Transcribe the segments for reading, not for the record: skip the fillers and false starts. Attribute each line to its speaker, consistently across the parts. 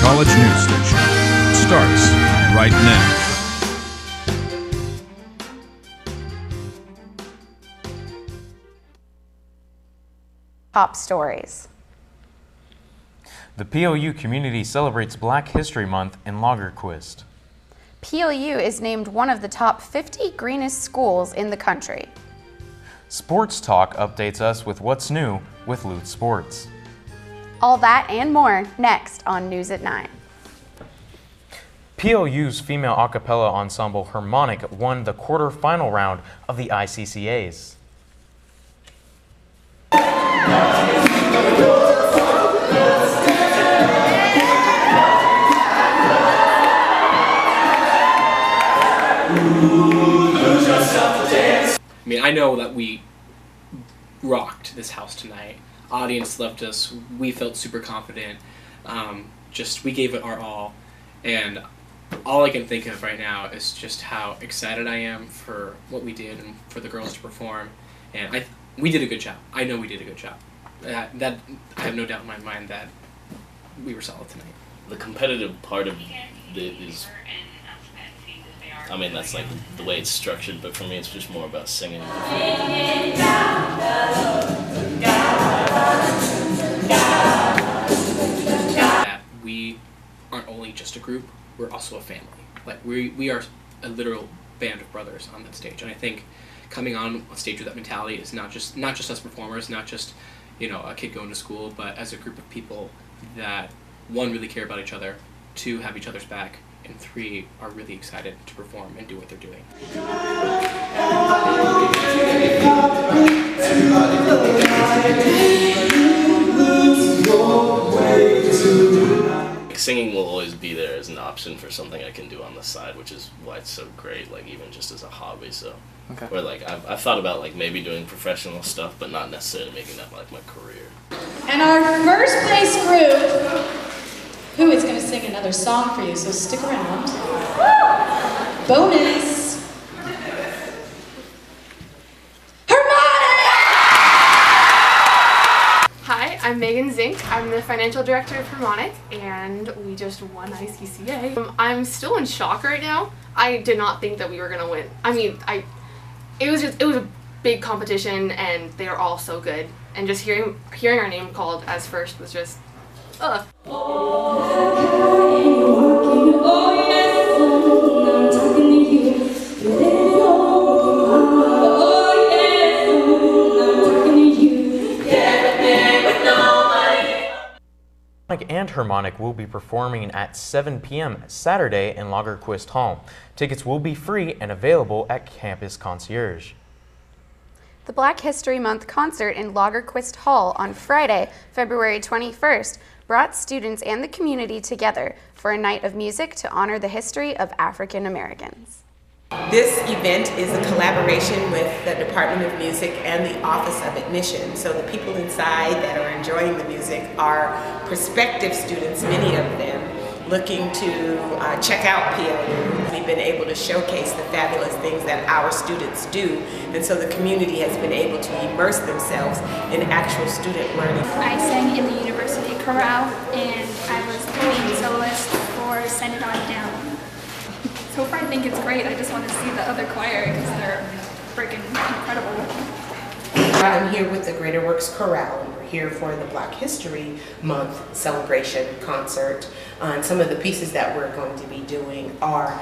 Speaker 1: College News Station starts right now.
Speaker 2: Top stories.
Speaker 3: The POU community celebrates Black History Month in Lagerquist.
Speaker 2: POU is named one of the top 50 greenest schools in the country.
Speaker 3: Sports Talk updates us with what's new with Lute Sports.
Speaker 2: All that and more next on News at 9.
Speaker 3: POU's female a cappella ensemble Harmonic won the quarter-final round of the ICCAs.
Speaker 4: I mean, I know that we rocked this house tonight. Audience loved us. We felt super confident. We gave it our all. And all I can think of right now is just how excited I am for what we did and for the girls to perform. And we did a good job. I know we did a good job. That I have no doubt in my mind that we were solid tonight.
Speaker 5: The competitive part of it is, I mean, that's like the way it's structured, but for me it's just more about singing.
Speaker 4: That we aren't only just a group, we're also a family. Like we are a literal band of brothers on that stage. And I think coming on stage with that mentality is not just us performers, not just, you know, a kid going to school, but as a group of people that, one, really care about each other, two, have each other's back, and three, are really excited to perform and do what they're doing.
Speaker 5: Singing will always be there as an option for something I can do on the side, which is why it's so great, like even just as a hobby. So, okay. Where like I've thought about like maybe doing professional stuff, but not necessarily making that like my career.
Speaker 6: And our first place group, who is going to sing another song for you, so stick around. Bonus.
Speaker 7: Hi, I'm Megan Zink. I'm the financial director of Harmonic, and we just won ICCA. I'm still in shock right now. I did not think that we were gonna win. I mean, it was a big competition, and they are all so good. And just hearing our name called as first was just, ugh.
Speaker 3: And Harmonic will be performing at 7 p.m. Saturday in Lagerquist Hall. Tickets will be free and available at Campus Concierge.
Speaker 2: The Black History Month concert in Lagerquist Hall on Friday, February 21st, brought students and the community together for a night of music to honor the history of African Americans.
Speaker 8: This event is a collaboration with the Department of Music and the Office of Admission. So the people inside that are enjoying the music are prospective students, many of them, looking to check out POU. We've been able to showcase the fabulous things that our students do, and so the community has been able to immerse themselves in actual student learning.
Speaker 9: I sang in the university chorale, and I was the main soloist for Send It On Down. So far I think it's great. I just want to see the other choir because they're freaking incredible.
Speaker 8: I'm here with the Greater Works Chorale. We're here for the Black History Month celebration concert. And some of the pieces that we're going to be doing are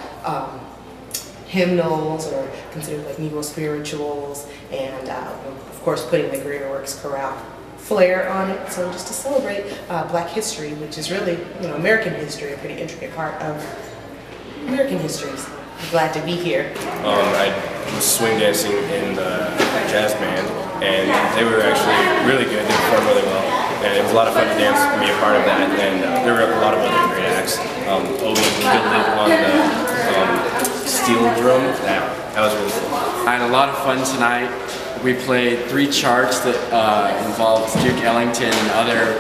Speaker 8: hymnals, or considered like Negro spirituals, and of course putting the Greater Works Chorale flair on it. So just to celebrate Black history, which is really, you know, American history, a pretty intricate part of American histories. I'm glad to be here.
Speaker 10: I was swing dancing in the jazz band, and they were actually really good. They performed really well, and it was a lot of fun to dance and be a part of that. And there were a lot of other great acts. Obi Gilded on the steel drum. That was really cool.
Speaker 11: I had a lot of fun tonight. We played 3 charts that involved Duke Ellington and other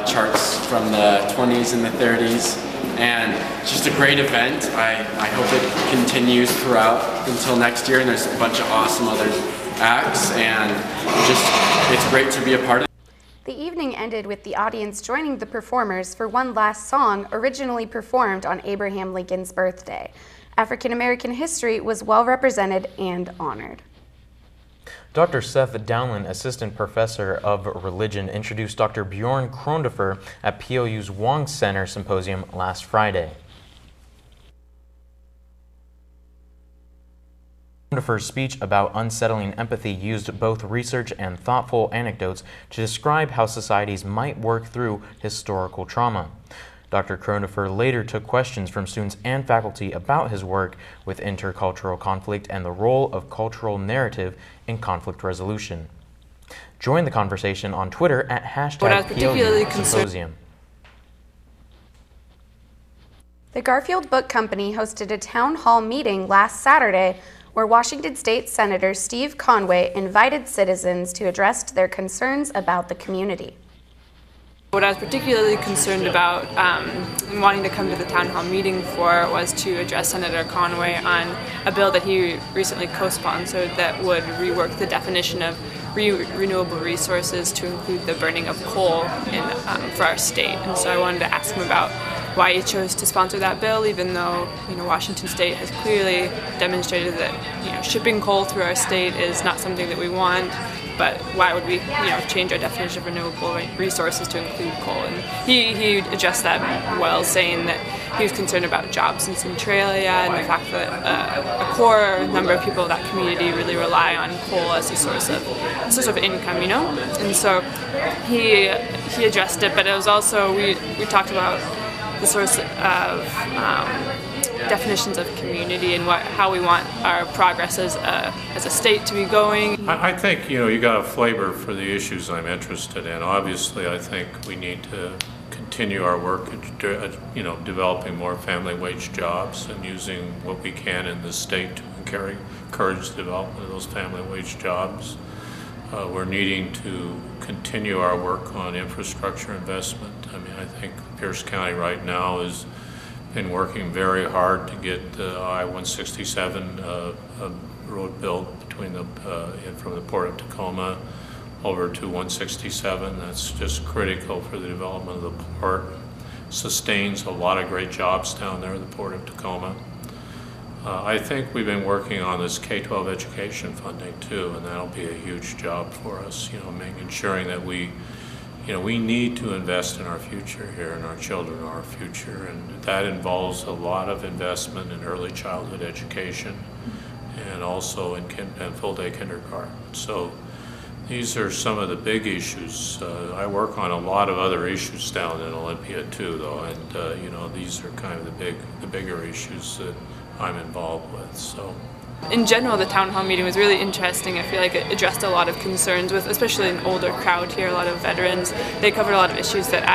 Speaker 11: charts from the 20s and the 30s. And just a great event. I hope it continues throughout until next year, and there's a bunch of awesome other acts, and just it's great to be a part of it.
Speaker 2: The evening ended with the audience joining the performers for one last song originally performed on Abraham Lincoln's birthday. African American history was well represented and honored.
Speaker 3: Dr. Seth Downland, Assistant Professor of Religion, introduced Dr. Bjorn Krondefer at PLU's Wong Center Symposium last Friday. Krondefer's speech about unsettling empathy used both research and thoughtful anecdotes to describe how societies might work through historical trauma. Dr. Krondefer later took questions from students and faculty about his work with intercultural conflict and the role of cultural narrative in conflict resolution. Join the conversation on Twitter at #PLUSymposium.
Speaker 2: The Garfield Book Company hosted a town hall meeting last Saturday where Washington State Senator Steve Conway invited citizens to address their concerns about the community.
Speaker 12: What I was particularly concerned about wanting to come to the town hall meeting for was to address Senator Conway on a bill that he recently co-sponsored that would rework the definition of renewable resources to include the burning of coal for our state. And so I wanted to ask him about why he chose to sponsor that bill, even though Washington State has clearly demonstrated that shipping coal through our state is not something that we want. But why would we, change our definition of renewable resources to include coal? And he addressed that well, saying that he was concerned about jobs in Centralia and the fact that a core number of people in that community really rely on coal as a source of income, And so he addressed it, but it was also we talked about the source of definitions of community and how we want our progress as a state to be going.
Speaker 13: I think you got a flavor for the issues I'm interested in. Obviously, I think we need to continue our work at developing more family wage jobs and using what we can in the state to encourage the development of those family wage jobs. We're needing to continue our work on infrastructure investment. I think Pierce County right now is been working very hard to get the I-167 road built between from the Port of Tacoma over to 167. That's just critical for the development of the port. Sustains a lot of great jobs down there at the Port of Tacoma. I think we've been working on this K-12 education funding too, and that'll be a huge job for us, ensuring that we need to invest in our future here, and our children are our future, and that involves a lot of investment in early childhood education and also in full-day kindergarten. So these are some of the big issues. I work on a lot of other issues down in Olympia too, though, and these are kind of the bigger issues that I'm involved with. So.
Speaker 12: In general, the town hall meeting was really interesting. I feel like it addressed a lot of concerns with, especially an older crowd here, a lot of veterans. They covered a lot of issues that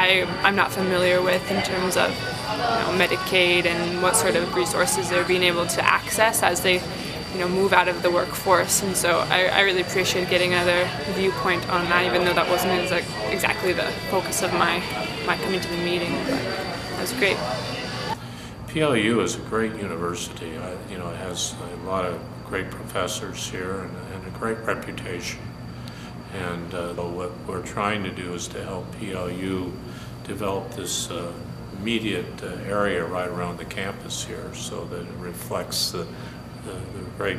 Speaker 12: I'm not familiar with in terms of Medicaid and what sort of resources they're being able to access as they move out of the workforce. And so I really appreciate getting another viewpoint on that, even though that wasn't exactly the focus of my coming to the meeting. But it was great.
Speaker 13: PLU is a great university. It has a lot of great professors here and a great reputation. And what we're trying to do is to help PLU develop this immediate area right around the campus here, so that it reflects the great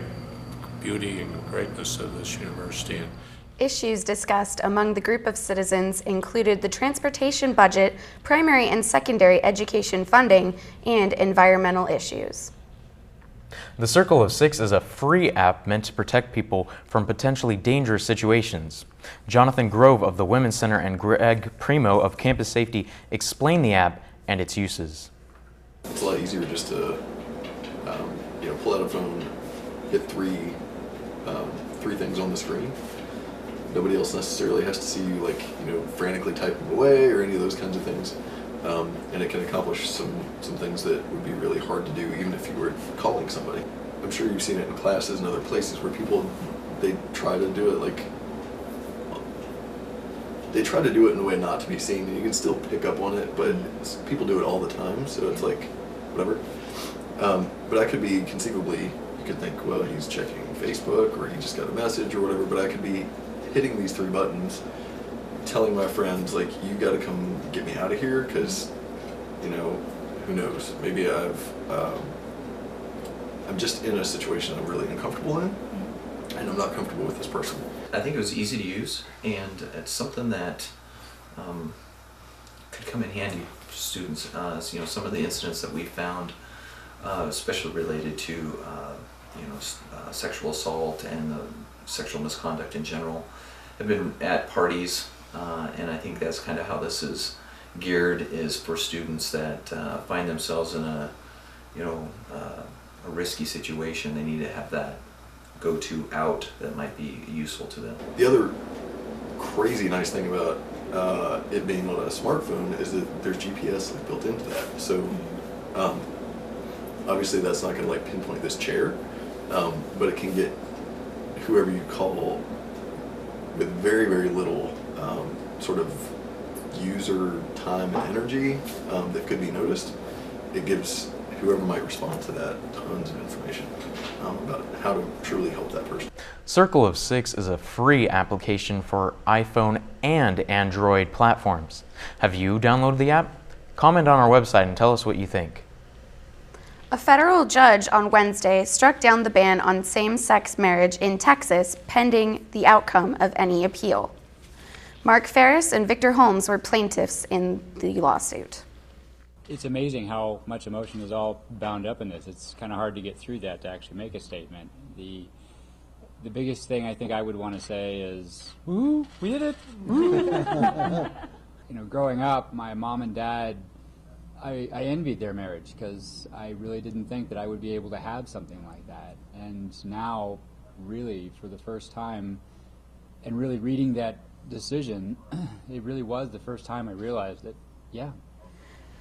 Speaker 13: beauty and greatness of this university.
Speaker 2: Issues discussed among the group of citizens included the transportation budget, primary and secondary education funding, and environmental issues.
Speaker 3: The Circle of Six is a free app meant to protect people from potentially dangerous situations. Jonathan Grove of the Women's Center and Greg Primo of Campus Safety explain the app and its uses.
Speaker 14: It's a lot easier just to pull out a phone, hit three things on the screen. Nobody else necessarily has to see you frantically typing away or any of those kinds of things. And it can accomplish some things that would be really hard to do even if you were calling somebody. I'm sure you've seen it in classes and other places where people, they try to do it in a way not to be seen, and you can still pick up on it, but people do it all the time, so it's whatever. But I could be conceivably, you could think, well, he's checking Facebook or he just got a message or whatever, but I could be hitting these three buttons telling my friends, like, you gotta come get me out of here, because, you know, who knows, maybe I'm just in a situation I'm really uncomfortable in, and I'm not comfortable with this person.
Speaker 15: I think it was easy to use, and it's something that could come in handy for students. You know, some of the incidents that we found, especially related to you know, sexual assault and sexual misconduct in general, have been at parties, and I think that's kind of how this is geared, is for students that find themselves in a, you know, a risky situation. They need to have that go-to out that might be useful to them.
Speaker 14: The other crazy nice thing about it being on a smartphone is that there's GPS like built into that. So obviously that's not going to like pinpoint this chair, but it can get whoever you call with very, very little sort of user time and energy that could be noticed. It gives whoever might respond to that tons of information about how to truly help that person.
Speaker 3: Circle of Six is a free application for iPhone and Android platforms. Have you downloaded the app? Comment on our website and tell us what you think.
Speaker 2: A federal judge on Wednesday struck down the ban on same-sex marriage in Texas pending the outcome of any appeal. Mark Ferris and Victor Holmes were plaintiffs in the lawsuit.
Speaker 16: It's amazing how much emotion is all bound up in this. It's kind of hard to get through that to actually make a statement. The biggest thing I think I would want to say is, woo, we did it! You know, growing up, my mom and dad, I envied their marriage because I really didn't think that I would be able to have something like that. And now, really, for the first time, and really reading that decision, it really was the first time I realized that, yeah.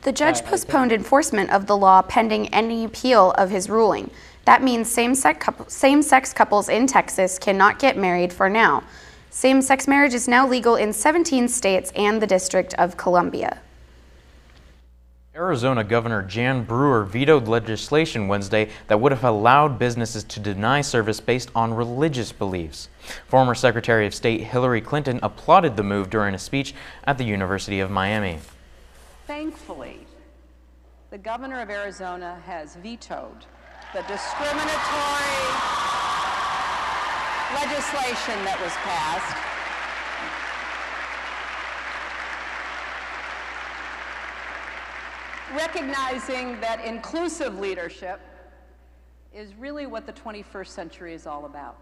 Speaker 2: The judge postponed enforcement of the law pending any appeal of his ruling. That means same-sex couples in Texas cannot get married for now. Same-sex marriage is now legal in 17 states and the District of Columbia.
Speaker 3: Arizona Governor Jan Brewer vetoed legislation Wednesday that would have allowed businesses to deny service based on religious beliefs. Former Secretary of State Hillary Clinton applauded the move during a speech at the University of Miami.
Speaker 17: Thankfully, the governor of Arizona has vetoed the discriminatory legislation that was passed recognizing that inclusive leadership is really what the 21st century is all about.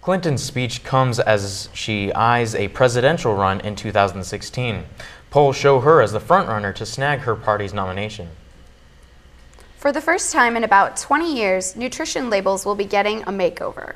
Speaker 3: Clinton's speech comes as she eyes a presidential run in 2016. Polls show her as the frontrunner to snag her party's nomination.
Speaker 2: For the first time in about 20 years, nutrition labels will be getting a makeover.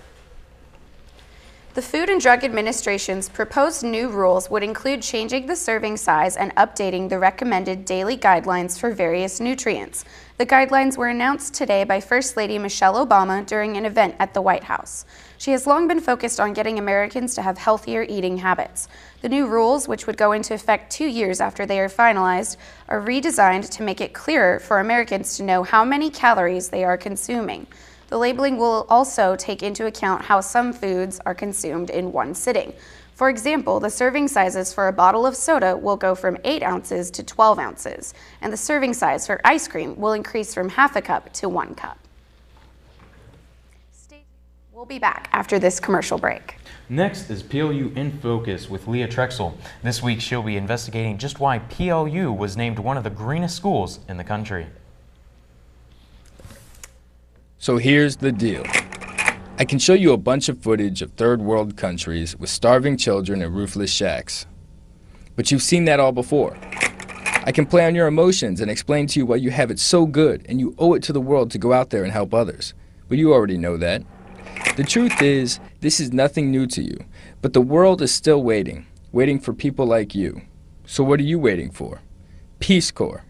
Speaker 2: The Food and Drug Administration's proposed new rules would include changing the serving size and updating the recommended daily guidelines for various nutrients. The guidelines were announced today by First Lady Michelle Obama during an event at the White House. She has long been focused on getting Americans to have healthier eating habits. The new rules, which would go into effect 2 years after they are finalized, are redesigned to make it clearer for Americans to know how many calories they are consuming. The labeling will also take into account how some foods are consumed in one sitting. For example, the serving sizes for a bottle of soda will go from 8 ounces to 12 ounces, and the serving size for ice cream will increase from half a cup to 1 cup. We'll be back after this commercial break.
Speaker 3: Next is PLU in Focus with Leah Trexel. This week she'll be investigating just why PLU was named one of the greenest schools in the country.
Speaker 18: So here's the deal. I can show you a bunch of footage of third world countries with starving children and roofless shacks. But you've seen that all before. I can play on your emotions and explain to you why you have it so good and you owe it to the world to go out there and help others. But you already know that. The truth is, this is nothing new to you, but the world is still waiting for people like you. So what are you waiting for? Peace Corps.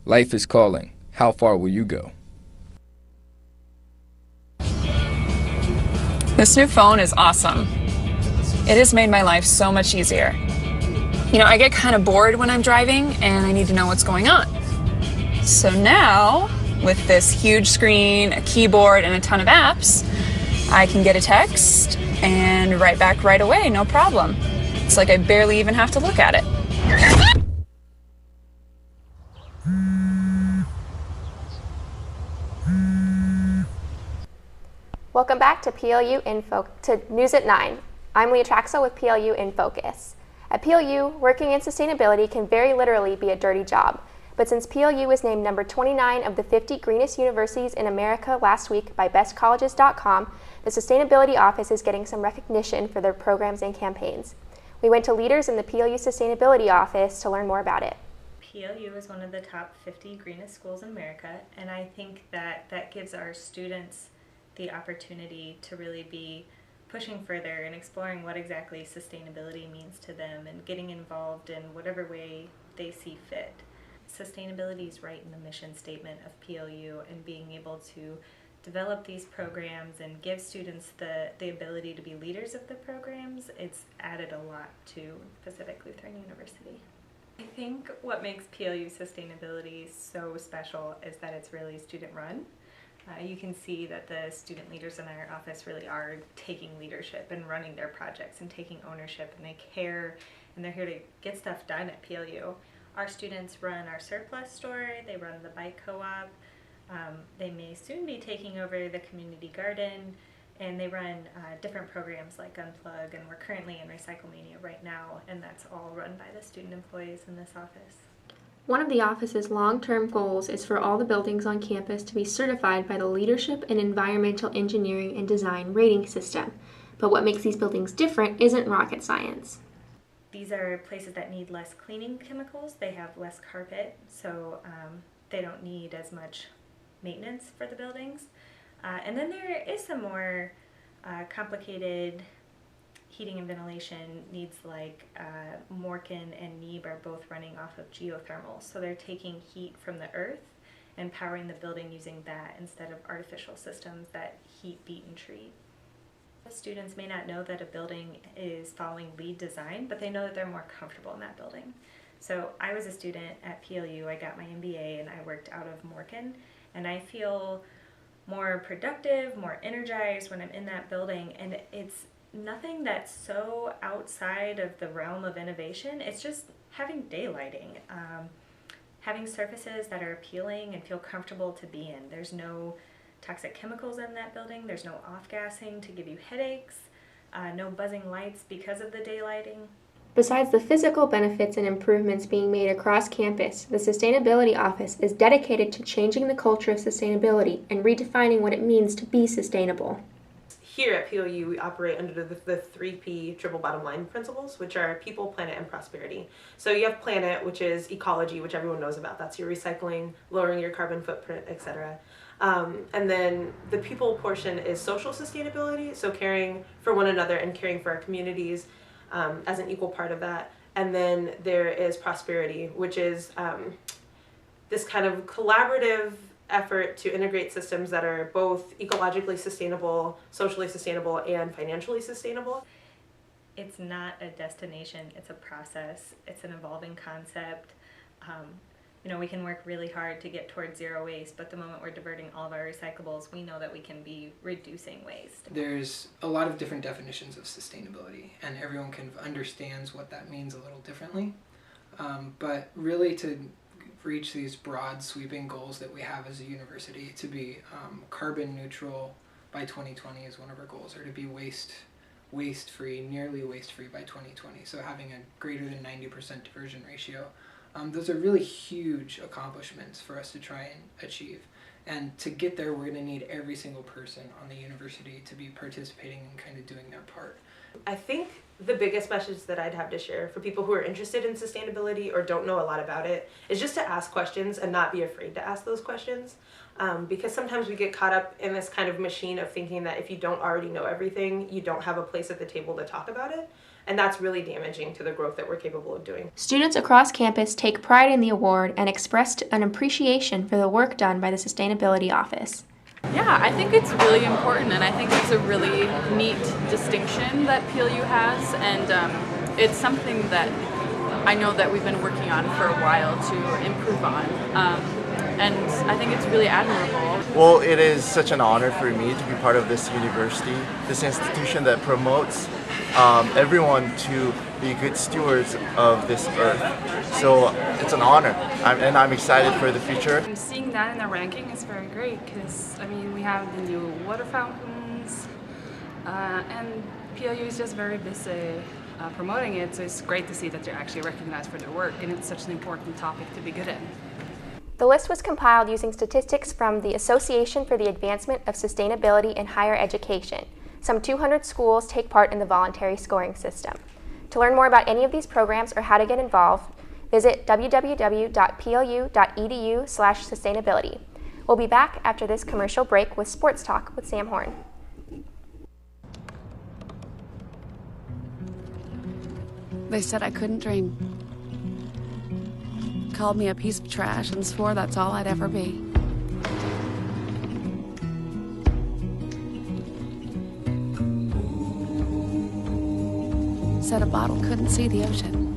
Speaker 18: Life is calling. How far will you go?
Speaker 19: This new phone is awesome. It has made my life so much easier. You know, I get kind of bored when I'm driving and I need to know what's going on. So now, with this huge screen, a keyboard, and a ton of apps, I can get a text and write back right away, no problem. It's like I barely even have to look at it.
Speaker 2: Welcome back to News at 9. I'm Leah Traxel with PLU in Focus. At PLU, working in sustainability can very literally be a dirty job. But since PLU was named number 29 of the 50 greenest universities in America last week by bestcolleges.com, the Sustainability Office is getting some recognition for their programs and campaigns. We went to leaders in the PLU Sustainability Office to learn more about it.
Speaker 20: PLU is one of the top 50 greenest schools in America, and I think that gives our students the opportunity to really be pushing further and exploring what exactly sustainability means to them and getting involved in whatever way they see fit. Sustainability is right in the mission statement of PLU, and being able to develop these programs and give students the ability to be leaders of the programs, it's added a lot to Pacific Lutheran University. I think what makes PLU sustainability so special is that it's really student run. You can see that the student leaders in our office really are taking leadership and running their projects and taking ownership, and they care, and they're here to get stuff done at PLU. Our students run our surplus store, they run the bike co-op, they may soon be taking over the community garden, and they run different programs like Unplug, and we're currently in Recyclemania right now, and that's all run by the student employees in this office.
Speaker 2: One of the office's long-term goals is for all the buildings on campus to be certified by the Leadership in Environmental Engineering and Design rating system. But what makes these buildings different isn't rocket science.
Speaker 20: These are places that need less cleaning chemicals. They have less carpet, so they don't need as much maintenance for the buildings. And then there is some more complicated heating and ventilation needs, like Morkin and Neeb are both running off of geothermal. So they're taking heat from the earth and powering the building using that instead of artificial systems that heat, beat, and treat. Students may not know that a building is following LEED design, but they know that they're more comfortable in that building. So I was a student at PLU, I got my MBA, and I worked out of Morkin, and I feel more productive, more energized when I'm in that building, and it's nothing that's so outside of the realm of innovation. It's just having daylighting, having surfaces that are appealing and feel comfortable to be in. There's no toxic chemicals in that building, there's no off-gassing to give you headaches, no buzzing lights because of the daylighting.
Speaker 2: Besides the physical benefits and improvements being made across campus, the Sustainability Office is dedicated to changing the culture of sustainability and redefining what it means to be sustainable.
Speaker 21: Here at PLU, we operate under the 3P triple bottom line principles, which are people, planet, and prosperity. So you have planet, which is ecology, which everyone knows about. That's your recycling, lowering your carbon footprint, etc. And then the people portion is social sustainability, so caring for one another and caring for our communities as an equal part of that. And then there is prosperity, which is this kind of collaborative effort to integrate systems that are both ecologically sustainable, socially sustainable, and financially sustainable.
Speaker 20: It's not a destination, it's a process. It's an evolving concept. You know, we can work really hard to get towards zero waste, but the moment we're diverting all of our recyclables, we know that we can be reducing waste.
Speaker 22: There's a lot of different definitions of sustainability, and everyone kind of understands what that means a little differently. But really, to reach these broad sweeping goals that we have as a university, to be carbon neutral by 2020 is one of our goals, or to be waste-free, nearly waste-free by 2020. So having a greater than 90% diversion ratio. Those are really huge accomplishments for us to try and achieve. And to get there, we're going to need every single person on the university to be participating and kind of doing their part.
Speaker 21: I think the biggest message that I'd have to share for people who are interested in sustainability or don't know a lot about it is just to ask questions and not be afraid to ask those questions. Because sometimes we get caught up in this kind of machine of thinking that if you don't already know everything, you don't have a place at the table to talk about it. And that's really damaging to the growth that we're capable of doing.
Speaker 2: Students across campus take pride in the award and expressed an appreciation for the work done by the Sustainability Office.
Speaker 23: Yeah, I think it's really important, and I think it's a really neat distinction that PLU has, and it's something that I know that we've been working on for a while to improve on. And I think it's really admirable.
Speaker 24: Well, it is such an honor for me to be part of this university, this institution that promotes everyone to be good stewards of this earth. So it's an honor, and I'm excited for the future.
Speaker 1: Seeing that in the ranking is very great because, I mean, we have the new water fountains, and PLU is just very busy promoting it, so it's great to see that they're actually recognized for their work, and it's such an important topic to be good in.
Speaker 4: The list was compiled using statistics from the Association for the Advancement of Sustainability in Higher Education. Some 200 schools take part in the voluntary scoring system. To learn more about any of these programs or how to get involved, visit www.plu.edu/sustainability. We'll be back after this commercial break with Sports Talk with Sam Horn.
Speaker 5: They said I couldn't dream. Called me a piece of trash and swore that's all I'd ever be. Said a bottle couldn't see the ocean.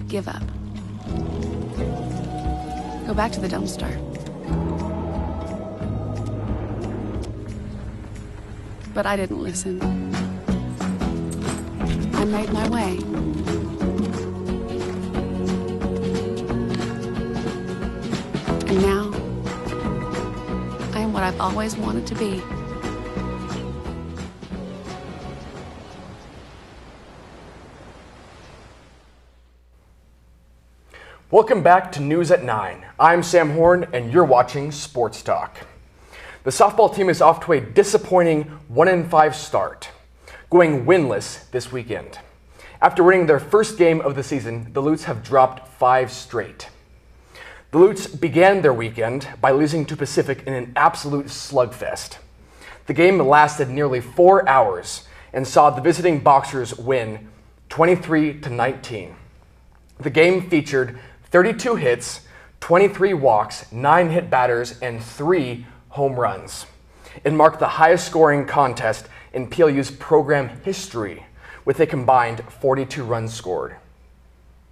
Speaker 5: Give up. Go back to the dumpster. But I didn't listen. I made my way. And now, I am what I've always wanted to be.
Speaker 6: Welcome back to News at 9. I'm Sam Horn, and you're watching Sports Talk. The softball team is off to a disappointing 1-5 start, going winless this weekend. After winning their first game of the season, the Lutes have dropped 5 straight. The Lutes began their weekend by losing to Pacific in an absolute slugfest. The game lasted nearly 4 hours and saw the visiting Boxers win 23-19. The game featured 32 hits, 23 walks, 9 hit batters, and 3 home runs. It marked the highest scoring contest in PLU's program history, with a combined 42 runs scored.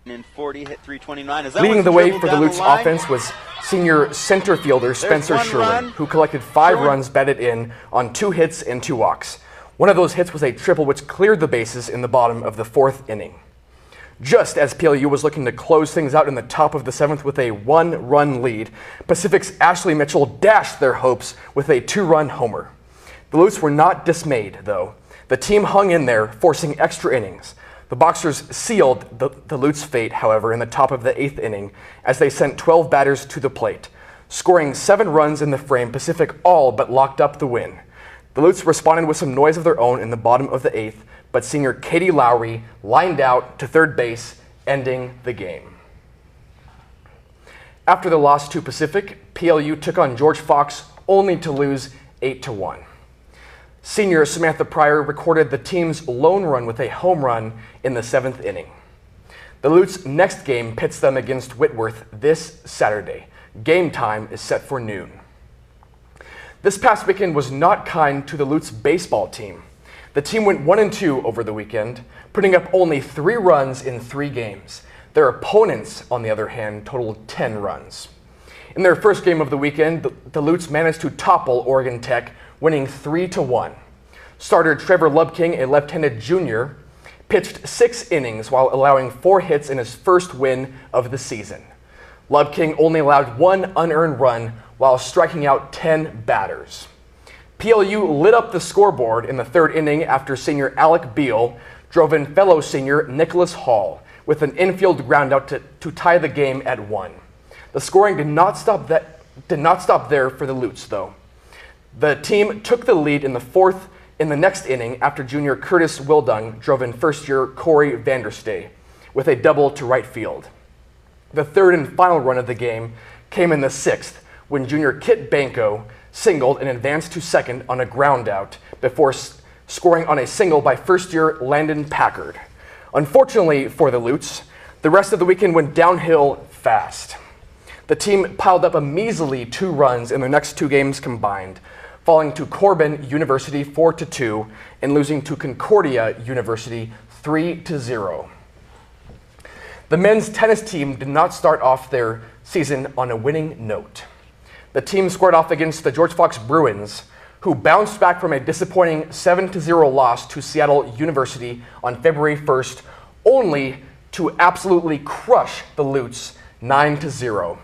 Speaker 25: And 40 hit 329.
Speaker 6: Leading the way for the Lute's offense was senior center fielder Spencer Sherwin, who collected 5 runs batted in on 2 hits and 2 walks. One of those hits was a triple which cleared the bases in the bottom of the 4th inning. Just as PLU was looking to close things out in the top of the 7th with a 1-run lead, Pacific's Ashley Mitchell dashed their hopes with a 2-run homer. The Lutes were not dismayed, though. The team hung in there, forcing extra innings. The Boxers sealed the Lutes' fate, however, in the top of the 8th inning as they sent 12 batters to the plate. Scoring 7 runs in the frame, Pacific all but locked up the win. The Lutes responded with some noise of their own in the bottom of the 8th, but senior Katie Lowry lined out to third base, ending the game. After the loss to Pacific, PLU took on George Fox only to lose 8-1. Senior Samantha Pryor recorded the team's lone run with a home run in the 7th inning. The Lutes' next game pits them against Whitworth this Saturday. Game time is set for noon. This past weekend was not kind to the Lutes baseball team. The team went 1-2 over the weekend, putting up only 3 runs in 3 games. Their opponents, on the other hand, totaled 10 runs. In their first game of the weekend, the Lutes managed to topple Oregon Tech, winning 3-1. Starter Trevor Lubking, a left-handed junior, pitched 6 innings while allowing 4 hits in his first win of the season. Lubking only allowed 1 unearned run while striking out 10 batters. PLU lit up the scoreboard in the 3rd inning after senior Alec Beal drove in fellow senior Nicholas Hall with an infield groundout to tie the game at 1. The scoring did not stop there for the Lutes, though. The team took the lead in the 4th in the next inning after junior Curtis Wildung drove in first-year Corey Vanderstay with a double to right field. The 3rd and final run of the game came in the 6th when junior Kit Banco singled and advanced to second on a groundout before scoring on a single by first-year Landon Packard. Unfortunately for the Lutes, the rest of the weekend went downhill fast. The team piled up a measly 2 runs in their next 2 games combined, falling to Corbin University 4-2 and losing to Concordia University 3-0. The men's tennis team did not start off their season on a winning note. the team squared off against the George Fox Bruins, who bounced back from a disappointing 7-0 loss to Seattle University on February 1st, only to absolutely crush the Lutes 9-0.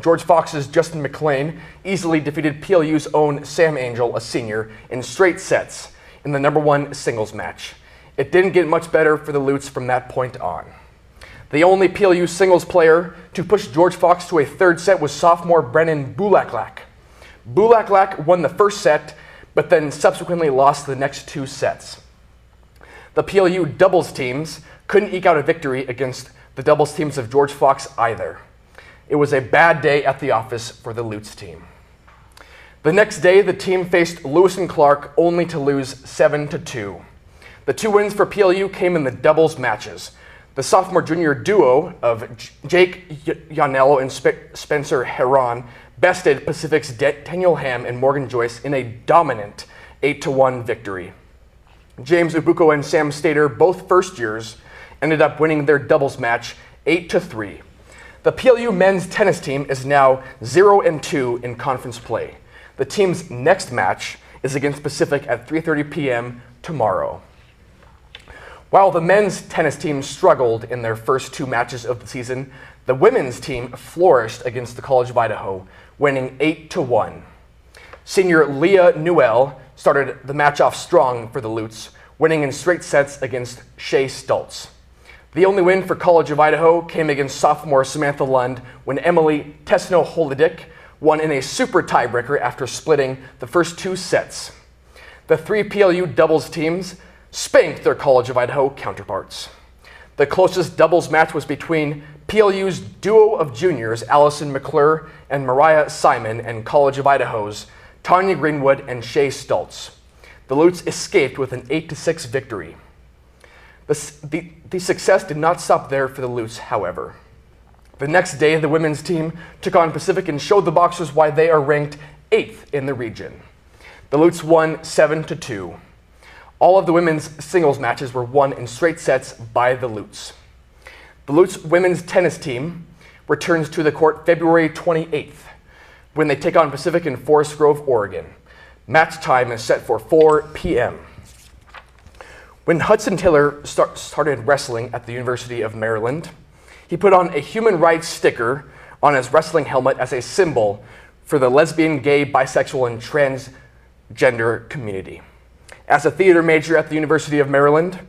Speaker 6: George Fox's Justin McLean easily defeated PLU's own Sam Angel, a senior, in straight sets in the #1 singles match. It didn't get much better for the Lutes from that point on. The only PLU singles player to push George Fox to a third set was sophomore Brennan Bulaklak. Bulaklak won the first set, but then subsequently lost the next 2 sets. The PLU doubles teams couldn't eke out a victory against the doubles teams of George Fox either. It was a bad day at the office for the Lutes team. The next day, the team faced Lewis and Clark, only to lose 7-2. The 2 wins for PLU came in the doubles matches. The sophomore-junior duo of Jake Yanello and Spencer Heron bested Pacific's Daniel Ham and Morgan Joyce in a dominant 8-1 victory. James Ubuko and Sam Stater, both first years, ended up winning their doubles match 8-3. The PLU men's tennis team is now 0-2 in conference play. The team's next match is against Pacific at 3:30 p.m. tomorrow. While the men's tennis team struggled in their first 2 matches of the season, the women's team flourished against the College of Idaho, winning 8-1. Senior Leah Newell started the match off strong for the Lutes, winning in straight sets against Shay Stultz. The only win for College of Idaho came against sophomore Samantha Lund when Emily Tesno-Holodick won in a super tiebreaker after splitting the first 2 sets. The 3 PLU doubles teams spanked their College of Idaho counterparts. The closest doubles match was between PLU's duo of juniors, Allison McClure and Mariah Simon, and College of Idaho's Tanya Greenwood and Shay Stultz. The Lutes escaped with an 8-6 victory. The success did not stop there for the Lutes, however. The next day, the women's team took on Pacific and showed the Boxers why they are ranked 8th in the region. The Lutes won 7-2. All of the women's singles matches were won in straight sets by the Lutes. The Lutes women's tennis team returns to the court February 28th when they take on Pacific in Forest Grove, Oregon. Match time is set for 4 p.m. When Hudson Taylor started wrestling at the University of Maryland, he put on a human rights sticker on his wrestling helmet as a symbol for the lesbian, gay, bisexual, and transgender community. As a theater major at the University of Maryland,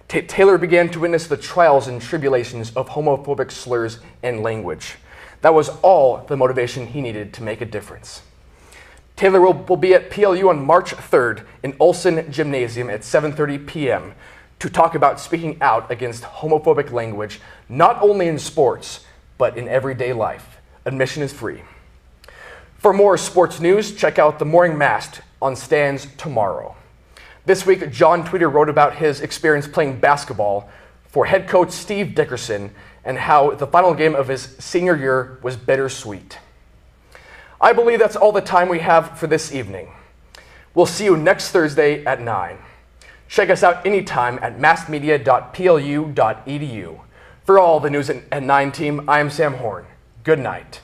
Speaker 6: Taylor began to witness the trials and tribulations of homophobic slurs and language. That was all the motivation he needed to make a difference. Taylor will be at PLU on March 3rd in Olson Gymnasium at 7:30 p.m. to talk about speaking out against homophobic language, not only in sports, but in everyday life. Admission is free. For more sports news, check out The Morning Mast on stands tomorrow. This week, John Tweeter wrote about his experience playing basketball for head coach Steve Dickerson and how the final game of his senior year was bittersweet. I believe that's all the time we have for this evening. We'll see you next Thursday at 9. Check us out anytime at massmedia.plu.edu. For all the News at 9 team, I am Sam Horn. Good night.